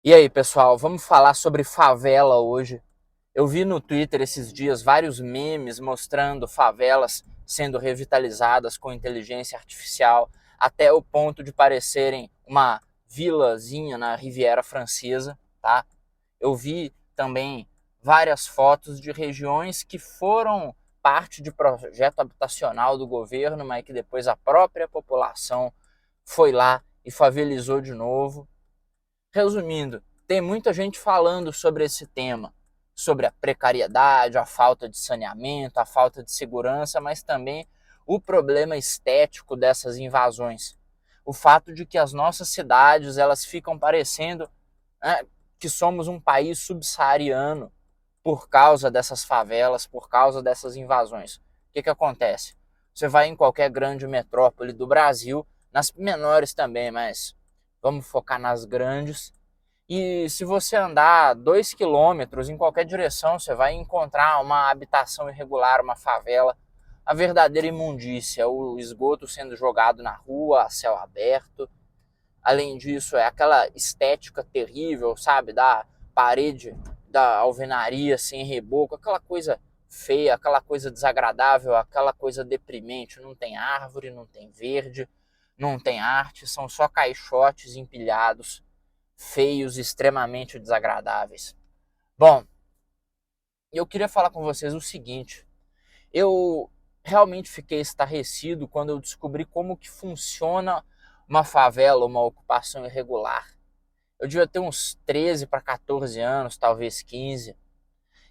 E aí, pessoal, vamos falar sobre favela hoje. Eu vi no Twitter esses dias vários memes mostrando favelas sendo revitalizadas com inteligência artificial, até o ponto de parecerem uma vilazinha na Riviera Francesa, tá? Eu vi também várias fotos de regiões que foram parte de projeto habitacional do governo, mas que depois a própria população foi lá e favelizou de novo. Resumindo, tem muita gente falando sobre esse tema, sobre a precariedade, a falta de saneamento, a falta de segurança, mas também o problema estético dessas invasões. O fato de que as nossas cidades elas ficam parecendo, né, que somos um país subsaariano por causa dessas favelas, por causa dessas invasões. O que acontece? Você vai em qualquer grande metrópole do Brasil, nas menores também, mas vamos focar nas grandes. E se você andar 2 quilômetros em qualquer direção, você vai encontrar uma habitação irregular, uma favela, a verdadeira imundícia, o esgoto sendo jogado na rua, a céu aberto. Além disso, é aquela estética terrível, sabe, da parede da alvenaria sem reboco, aquela coisa feia, aquela coisa desagradável, aquela coisa deprimente. Não tem árvore, não tem verde, não tem arte, são só caixotes empilhados, feios, extremamente desagradáveis. Bom, eu queria falar com vocês o seguinte: eu realmente fiquei estarrecido quando eu descobri como que funciona uma favela, uma ocupação irregular. Eu devia ter uns 13 para 14 anos, talvez 15.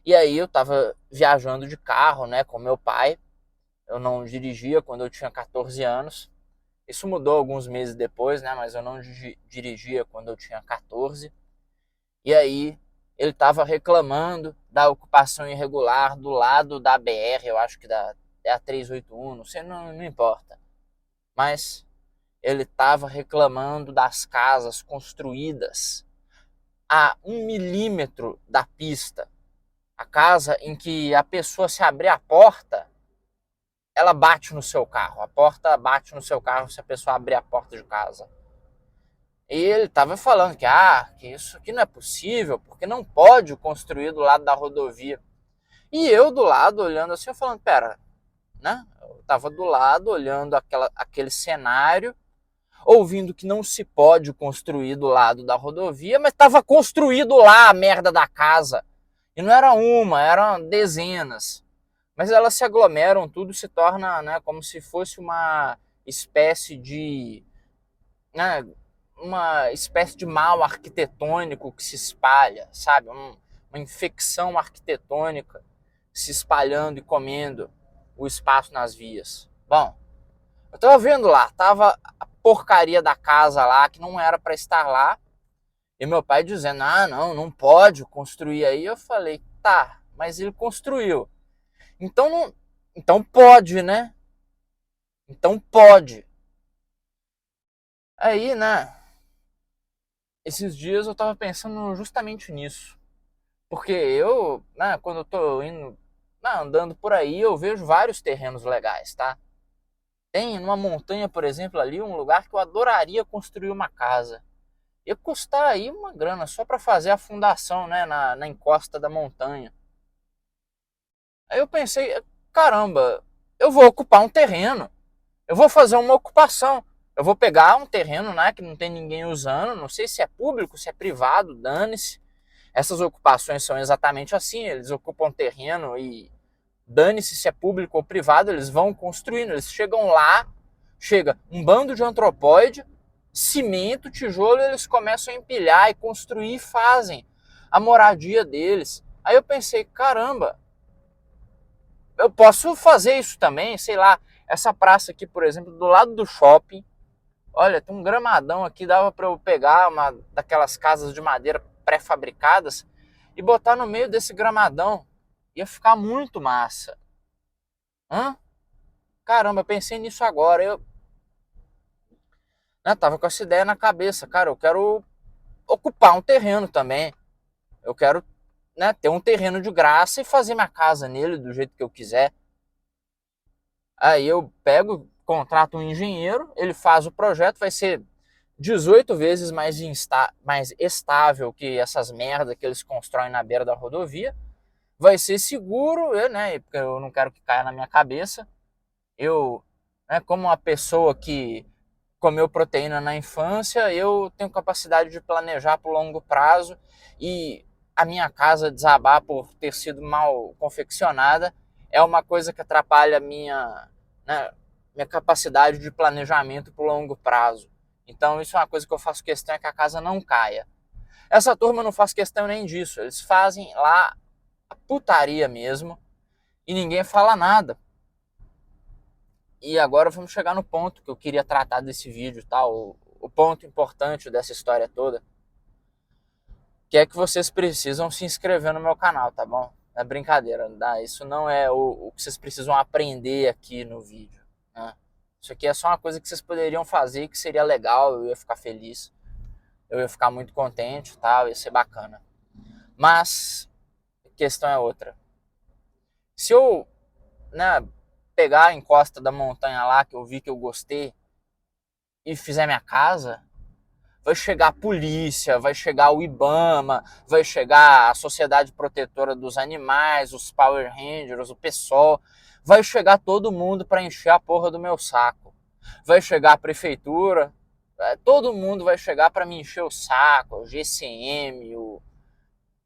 E aí eu estava viajando de carro, né, com meu pai. Eu não dirigia quando eu tinha 14 anos. Isso mudou alguns meses depois, né, mas eu não dirigia quando eu tinha 14. E aí ele estava reclamando da ocupação irregular do lado da BR, eu acho que é a 381, não sei, não importa. Mas ele estava reclamando das casas construídas a 1 milímetro da pista. A casa em que a pessoa, se abrir a porta, ela bate no seu carro. A porta bate no seu carro se a pessoa abrir a porta de casa. E ele estava falando que isso aqui não é possível, porque não pode construir do lado da rodovia. E eu do lado, olhando assim, eu falando, pera, né? Eu estava do lado, olhando aquele cenário, ouvindo que não se pode construir do lado da rodovia, mas estava construído lá a merda da casa. E não era uma, eram dezenas. Mas elas se aglomeram, tudo se torna, né, como se fosse uma espécie de, né, uma espécie de mal arquitetônico que se espalha, sabe? Uma infecção arquitetônica se espalhando e comendo o espaço nas vias. Bom, eu tava vendo lá, tava a porcaria da casa lá, que não era para estar lá, e meu pai dizendo, não pode construir aí. Eu falei, tá, mas ele construiu. Então não, então pode, né? Então pode. Aí, né, esses dias eu tava pensando justamente nisso. Porque eu, né, quando eu tô indo, né, andando por aí, eu vejo vários terrenos legais, tá? Tem numa montanha, por exemplo, ali um lugar que eu adoraria construir uma casa. Ia custar aí uma grana só para fazer a fundação, né, na encosta da montanha. Aí eu pensei, caramba, eu vou ocupar um terreno. Eu vou fazer uma ocupação. Eu vou pegar um terreno, né, que não tem ninguém usando, não sei se é público, se é privado, dane-se. Essas ocupações são exatamente assim, eles ocupam terreno e dane-se se é público ou privado, eles vão construindo, eles chegam lá, chega um bando de antropóide, cimento, tijolo, eles começam a empilhar e construir e fazem a moradia deles. Aí eu pensei, caramba, eu posso fazer isso também, sei lá, essa praça aqui, por exemplo, do lado do shopping, olha, tem um gramadão aqui, dava para eu pegar uma daquelas casas de madeira pré-fabricadas e botar no meio desse gramadão. Ia ficar muito massa. Hã? Caramba, eu pensei nisso agora. Eu, né, tava com essa ideia na cabeça. Cara, eu quero ocupar um terreno também. Eu quero, né, ter um terreno de graça e fazer minha casa nele do jeito que eu quiser. Aí eu pego, contrato um engenheiro, ele faz o projeto, vai ser 18 vezes mais estável que essas merdas que eles constroem na beira da rodovia. Vai ser seguro, né? Porque eu não quero que caia na minha cabeça. Eu, né, como uma pessoa que comeu proteína na infância, eu tenho capacidade de planejar para o longo prazo e a minha casa desabar por ter sido mal confeccionada é uma coisa que atrapalha né, minha capacidade de planejamento para o longo prazo. Então isso é uma coisa que eu faço questão, é que a casa não caia. Essa turma não faz questão nem disso, eles fazem lá a putaria mesmo e ninguém fala nada. E agora vamos chegar no ponto que eu queria tratar desse vídeo, tá? O ponto importante dessa história toda, que é que vocês precisam se inscrever no meu canal, tá bom? É brincadeira, tá? Isso não é o que vocês precisam aprender aqui no vídeo, né? Isso aqui é só uma coisa que vocês poderiam fazer, que seria legal, eu ia ficar feliz, eu ia ficar muito contente, tá? Ia ser bacana. Mas a questão é outra. Se eu, né, pegar a encosta da montanha lá, que eu vi que eu gostei, e fizer minha casa, vai chegar a polícia, vai chegar o IBAMA, vai chegar a Sociedade Protetora dos Animais, os Power Rangers, o PSOL, vai chegar todo mundo para encher a porra do meu saco. Vai chegar a prefeitura, todo mundo vai chegar para me encher o saco, o GCM, o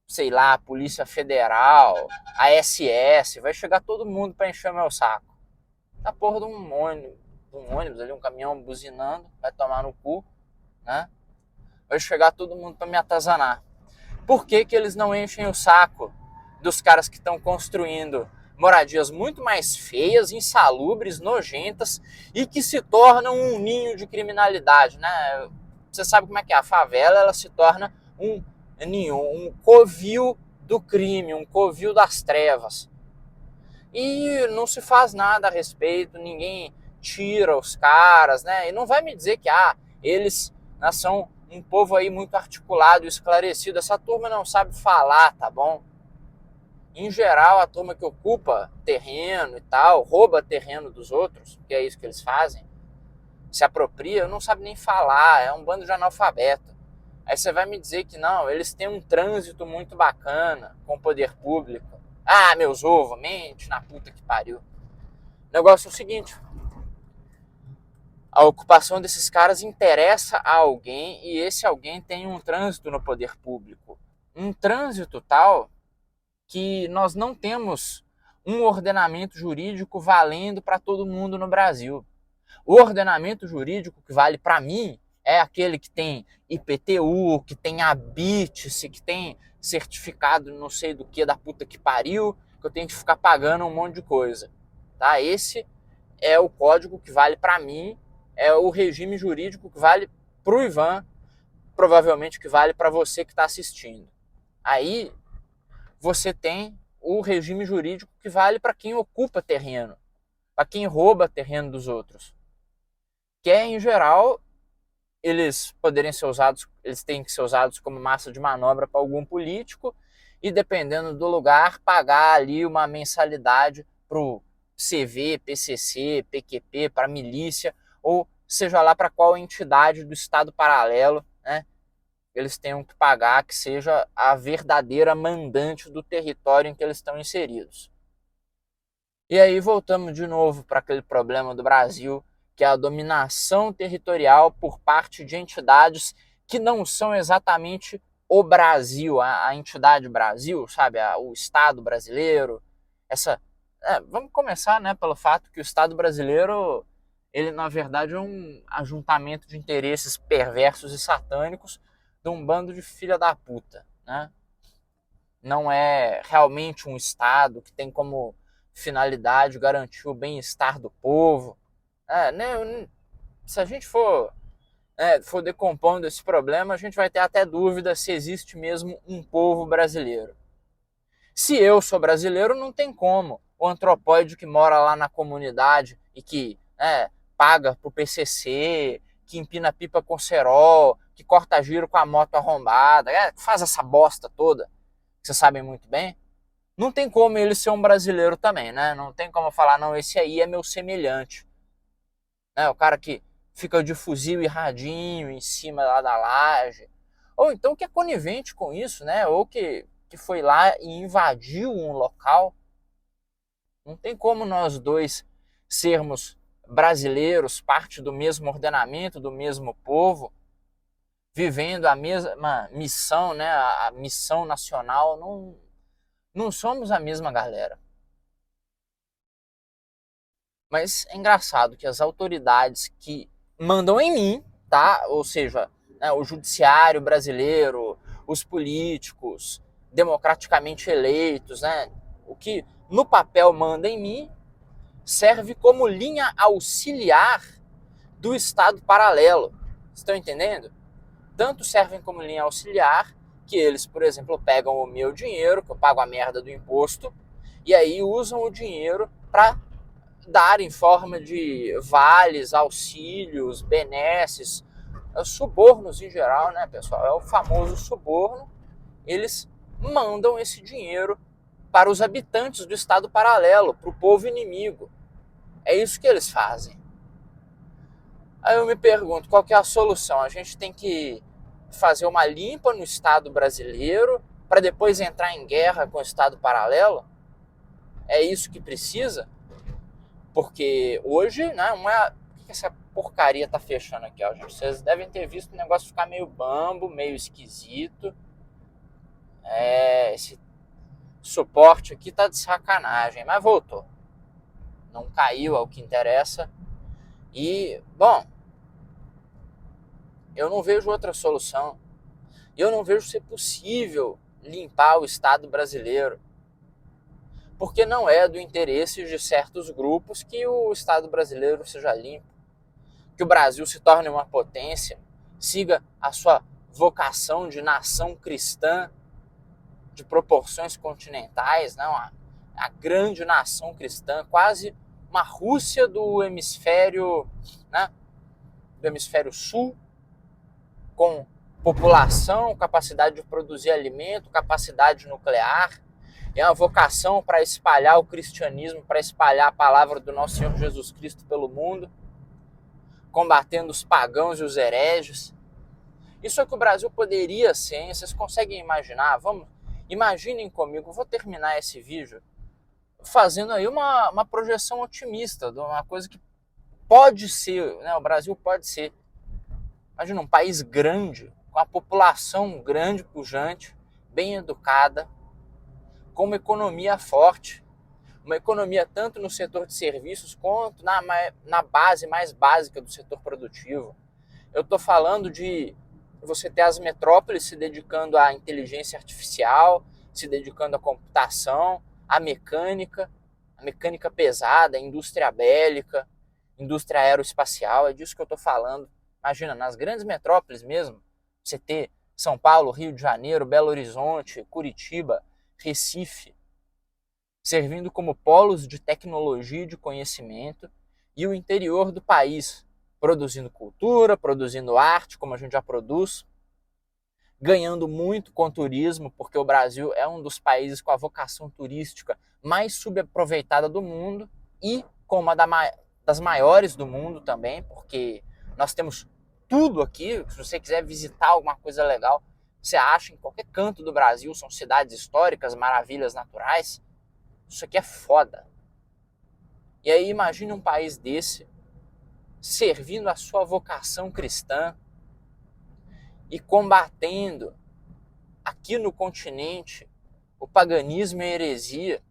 sei lá, a Polícia Federal, a SS, vai chegar todo mundo para encher o meu saco. A porra de um ônibus ali, um caminhão buzinando, vai tomar no cu, né? Vai chegar todo mundo para me atazanar. Por que que eles não enchem o saco dos caras que estão construindo moradias muito mais feias, insalubres, nojentas e que se tornam um ninho de criminalidade, né? Você sabe como é que é? A favela, ela se torna um ninho, um covil do crime, um covil das trevas. E não se faz nada a respeito, ninguém tira os caras, né? E não vai me dizer que eles, né, são um povo aí muito articulado e esclarecido. Essa turma não sabe falar, tá bom? Em geral, a turma que ocupa terreno e tal, rouba terreno dos outros, que é isso que eles fazem, se apropria, não sabe nem falar, é um bando de analfabeto. Aí você vai me dizer que não, eles têm um trânsito muito bacana com o poder público. Ah, meus ovos, mente na puta que pariu. O negócio é o seguinte, a ocupação desses caras interessa a alguém e esse alguém tem um trânsito no poder público. Um trânsito tal que nós não temos um ordenamento jurídico valendo para todo mundo no Brasil. O ordenamento jurídico que vale para mim é aquele que tem IPTU, que tem habite-se, que tem certificado não sei do que da puta que pariu, que eu tenho que ficar pagando um monte de coisa. Tá? Esse é o código que vale para mim, é o regime jurídico que vale para o Ivan, provavelmente que vale para você que está assistindo. Aí você tem o regime jurídico que vale para quem ocupa terreno, para quem rouba terreno dos outros. Que é, em geral, eles poderem ser usados, eles têm que ser usados como massa de manobra para algum político e, dependendo do lugar, pagar ali uma mensalidade para o CV, PCC, PQP, para a milícia, ou seja lá para qual entidade do Estado paralelo, né, eles tenham que pagar, que seja a verdadeira mandante do território em que eles estão inseridos. E aí voltamos de novo para aquele problema do Brasil, que é a dominação territorial por parte de entidades que não são exatamente o Brasil, a entidade Brasil, sabe, o Estado brasileiro. Vamos começar, né, pelo fato que o Estado brasileiro, ele na verdade é um ajuntamento de interesses perversos e satânicos de um bando de filha da puta, né? Não é realmente um Estado que tem como finalidade garantir o bem-estar do povo. Né, se a gente for decompondo esse problema, a gente vai ter até dúvida se existe mesmo um povo brasileiro. Se eu sou brasileiro, não tem como. O antropóide que mora lá na comunidade e que paga pro PCC, que empina pipa com cerol, que corta giro com a moto arrombada, faz essa bosta toda, que vocês sabem muito bem, não tem como ele ser um brasileiro também, né? Não tem como falar, não, esse aí é meu semelhante. O cara que fica de fuzil e radinho em cima lá da laje, ou então que é conivente com isso, né? Ou que foi lá e invadiu um local. Não tem como nós dois sermos brasileiros, parte do mesmo ordenamento, do mesmo povo, vivendo a mesma missão, né? A missão nacional. Não somos a mesma galera. Mas é engraçado que as autoridades que mandam em mim, tá? Ou seja, né, o judiciário brasileiro, os políticos democraticamente eleitos, né? O que no papel manda em mim serve como linha auxiliar do Estado paralelo. Estão entendendo? Tanto servem como linha auxiliar que eles, por exemplo, pegam o meu dinheiro, que eu pago a merda do imposto, e aí usam o dinheiro para dar em forma de vales, auxílios, benesses, subornos em geral, né, pessoal? É o famoso suborno. Eles mandam esse dinheiro para os habitantes do Estado paralelo, para o povo inimigo. É isso que eles fazem. Aí eu me pergunto, qual que é a solução? A gente tem que fazer uma limpa no Estado brasileiro para depois entrar em guerra com o Estado paralelo? É isso que precisa? Porque hoje, né, por que essa porcaria tá fechando aqui, ó, gente? Vocês devem ter visto o negócio ficar meio bambo, meio esquisito. Esse suporte aqui tá de sacanagem, mas voltou. Não caiu, é o que interessa. E, bom, eu não vejo outra solução. Eu não vejo ser possível limpar o Estado brasileiro. Porque não é do interesse de certos grupos que o Estado brasileiro seja limpo. Que o Brasil se torne uma potência, siga a sua vocação de nação cristã de proporções continentais, não? A grande nação cristã, quase uma Rússia do hemisfério, né, do hemisfério sul, com população, capacidade de produzir alimento, capacidade nuclear. É uma vocação para espalhar o cristianismo, para espalhar a palavra do nosso Senhor Jesus Cristo pelo mundo, combatendo os pagãos e os hereges. Isso é o que o Brasil poderia ser, hein? Vocês conseguem imaginar? Imaginem comigo, vou terminar esse vídeo fazendo aí uma projeção otimista de uma coisa que pode ser, né? O Brasil pode ser. Imagina um país grande, com a população grande, pujante, bem educada, com uma economia forte, uma economia tanto no setor de serviços quanto na base mais básica do setor produtivo. Eu estou falando de você ter as metrópoles se dedicando à inteligência artificial, se dedicando à computação, à mecânica pesada, à indústria bélica, indústria aeroespacial, é disso que eu estou falando. Imagina, nas grandes metrópoles mesmo, você ter São Paulo, Rio de Janeiro, Belo Horizonte, Curitiba, Recife, servindo como polos de tecnologia e de conhecimento, e o interior do país produzindo cultura, produzindo arte, como a gente já produz, ganhando muito com turismo, porque o Brasil é um dos países com a vocação turística mais subaproveitada do mundo e com uma das maiores do mundo também, porque nós temos tudo aqui. Se você quiser visitar alguma coisa legal, você acha em qualquer canto do Brasil, são cidades históricas, maravilhas naturais. Isso aqui é foda. E aí imagine um país desse servindo a sua vocação cristã e combatendo aqui no continente o paganismo e a heresia,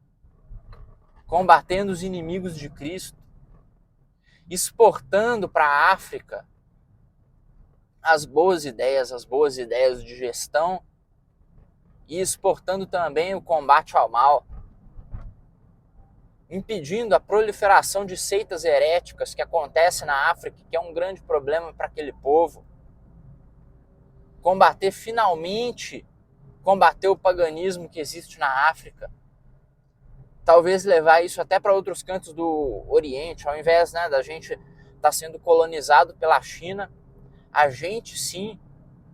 combatendo os inimigos de Cristo, exportando para a África as boas ideias de gestão e exportando também o combate ao mal, impedindo a proliferação de seitas heréticas que acontece na África, que é um grande problema para aquele povo. Combater o paganismo que existe na África. Talvez levar isso até para outros cantos do Oriente, ao invés, né, da gente estar sendo colonizado pela China, a gente sim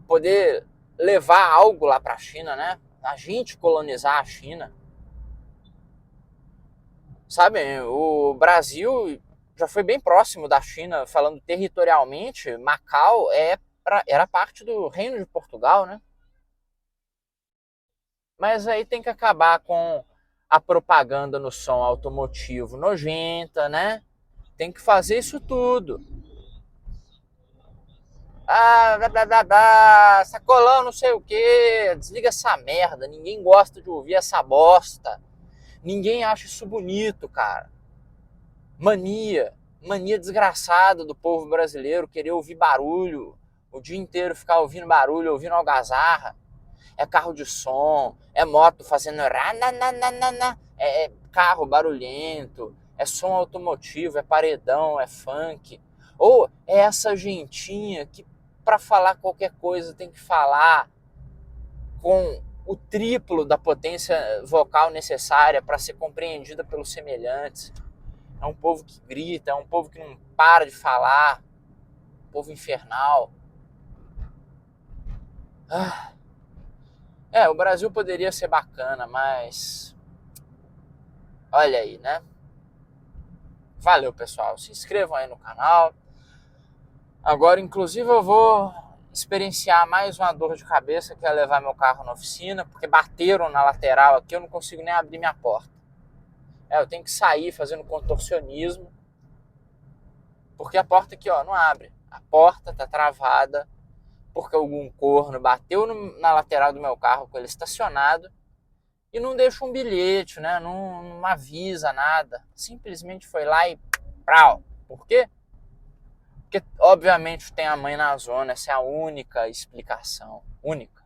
poder levar algo lá para a China, né? A gente colonizar a China. Sabe, o Brasil já foi bem próximo da China, falando territorialmente, Macau era parte do Reino de Portugal, né? Mas aí tem que acabar com a propaganda no som automotivo nojenta, né? Tem que fazer isso tudo. Ah, blá, blá, blá, blá, sacolão, não sei o que. Desliga essa merda. Ninguém gosta de ouvir essa bosta. Ninguém acha isso bonito, cara. Mania. Mania desgraçada do povo brasileiro querer ouvir barulho. O dia inteiro ficar ouvindo barulho, ouvindo algazarra. É carro de som, é moto fazendo é carro barulhento, é som automotivo, é paredão, é funk. Ou é essa gentinha que para falar qualquer coisa tem que falar com o triplo da potência vocal necessária para ser compreendida pelos semelhantes. É um povo que grita, é um povo que não para de falar, um povo infernal. O Brasil poderia ser bacana, mas olha aí, né? Valeu, pessoal. Se inscrevam aí no canal. Agora, inclusive, eu vou experienciar mais uma dor de cabeça, que é levar meu carro na oficina, porque bateram na lateral aqui, eu não consigo nem abrir minha porta. Eu tenho que sair fazendo contorcionismo, porque a porta aqui, ó, não abre. A porta tá travada, porque algum corno bateu na lateral do meu carro com ele estacionado e não deixa um bilhete, né? Não avisa nada. Simplesmente foi lá e prau. Por quê? Porque, obviamente, tem a mãe na zona. Essa é a única explicação. Única.